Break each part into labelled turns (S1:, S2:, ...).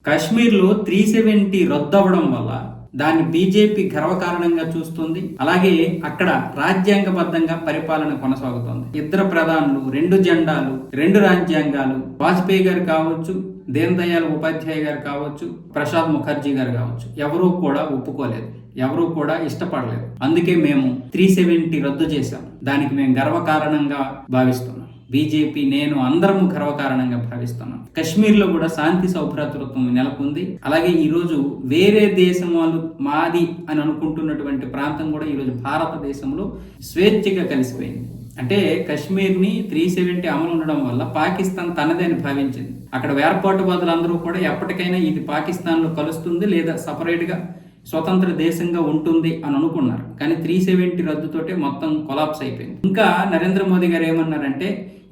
S1: కాశ్మీర్లో 370 రద్దవడం వల్ల దాన్ని బీజేపీ గర్వకారణంగా చూస్తుంది. అలాగే అక్కడ రాజ్యాంగబద్ధంగా పరిపాలన కొనసాగుతోంది. ఇద్దరు ప్రధానులు, 2 జెండాలు, 2 రాజ్యాంగాలు, వాజ్పేయి గారు కావచ్చు, దీన్ దయాళ్ ఉపాధ్యాయ గారు కావచ్చు, ప్రసాద్ ముఖర్జీ గారు కావచ్చు, ఎవరూ కూడా ఒప్పుకోలేదు, ఎవరూ కూడా ఇష్టపడలేదు. అందుకే మేము 370 రద్దు చేశాం. దానికి మేము గర్వకారణంగా భావిస్తున్నాం. బీజేపీ, నేను అందరము గర్వకారణంగా భావిస్తున్నాం. కశ్మీర్లో కూడా శాంతి సౌభ్రాతృత్వం నెలకొంది. అలాగే ఈరోజు వేరే దేశం వాళ్ళు మాది అని అనుకుంటున్నటువంటి ప్రాంతం కూడా ఈరోజు భారతదేశంలో స్వేచ్ఛగా కలిసిపోయింది. అంటే కశ్మీర్ని 370 అమలు ఉండడం వల్ల పాకిస్తాన్ తనదే అని భావించింది. అక్కడ వేర్పాటువాదులందరూ కూడా ఎప్పటికైనా ఇది పాకిస్తాన్లో కలుస్తుంది లేదా సపరేట్గా స్వతంత్ర దేశంగా ఉంటుంది అని అనుకున్నారు. కానీ 370 రద్దుతోటే మొత్తం కొలాప్స్ అయిపోయింది. ఇంకా నరేంద్ర మోదీ గారు ఏమన్నారంటే,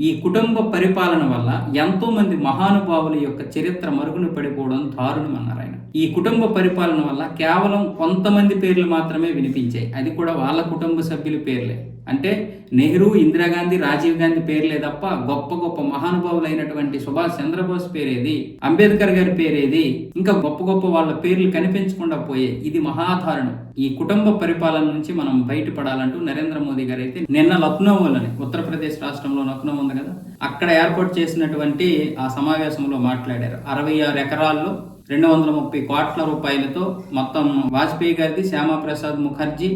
S1: ఈ కుటుంబ పరిపాలన వల్ల ఎంతో మంది మహానుభావుల యొక్క చరిత్ర మరుగున పడిపోవడం దారుణం అన్నారు ఆయన. ఈ కుటుంబ పరిపాలన వల్ల కేవలం కొంతమంది పేర్లు మాత్రమే వినిపించాయి, అది కూడా వాళ్ళ కుటుంబ సభ్యుల పేర్లే. అంటే నెహ్రూ, ఇందిరాగాంధీ, రాజీవ్ గాంధీ పేర్లే తప్ప గొప్ప గొప్ప మహానుభావులైనటువంటి సుభాష్ చంద్రబోస్ పేరేది, అంబేద్కర్ గారి పేరేది, ఇంకా గొప్ప గొప్ప వాళ్ళ పేర్లు కనిపించకుండా పోయే. ఇది మహాదారుణం. ఈ కుటుంబ పరిపాలన నుంచి మనం బయటపడాలంటూ నరేంద్ర మోదీ గారు అయితే నిన్న లక్నోలోని, ఉత్తరప్రదేశ్ రాష్ట్రంలో లక్నో ఉంది కదా, అక్కడ ఏర్పాటు చేసినటువంటి ఆ సమావేశంలో మాట్లాడారు. 66 ఎకరాల్లో 230 కోట్ల రూపాయలతో మొత్తం వాజ్పేయి గారిది, శ్యామాప్రసాద్ ముఖర్జీ,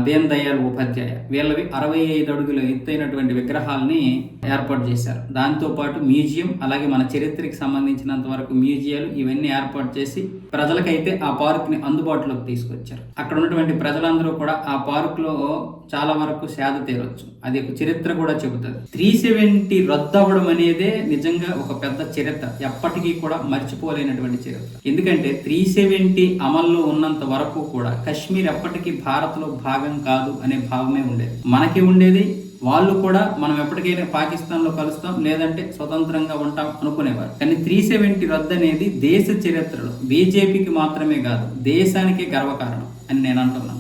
S1: దీన్ దయాళ్ ఉపాధ్యాయ వీళ్ళవి 65 అడుగుల ఎత్తైనటువంటి విగ్రహాలని ఏర్పాటు చేశారు. దాంతో పాటు మ్యూజియం, అలాగే మన చరిత్రకి సంబంధించినంత వరకు మ్యూజియాలు ఇవన్నీ ఏర్పాటు చేసి ప్రజలకైతే ఆ పార్క్ ని అందుబాటులోకి తీసుకొచ్చారు. అక్కడ ఉన్నటువంటి ప్రజలందరూ కూడా ఆ పార్క్ లో చాలా వరకు సేద తీరొచ్చు. అది ఒక చరిత్ర కూడా చెబుతుంది. 370 రద్దు అవ్వడం అనేదే నిజంగా ఒక పెద్ద చరిత్ర, ఎప్పటికీ కూడా మర్చిపోలేనటువంటి చరిత్ర. ఎందుకంటే 370 అమల్లో ఉన్నంత వరకు కూడా కశ్మీర్ ఎప్పటికీ భారత్ లో భాగం కాదు అనే భావమే ఉండేది. మనకి ఉండేది, వాళ్ళు కూడా మనం ఎప్పటికైనా పాకిస్తాన్ లో కలుస్తాం లేదంటే స్వతంత్రంగా ఉంటాం అనుకునేవారు. కానీ 370 రద్దు అనేది దేశ చరిత్రలో బీజేపీకి మాత్రమే కాదు, దేశానికే గర్వకారణం అని నేను అంటున్నాను.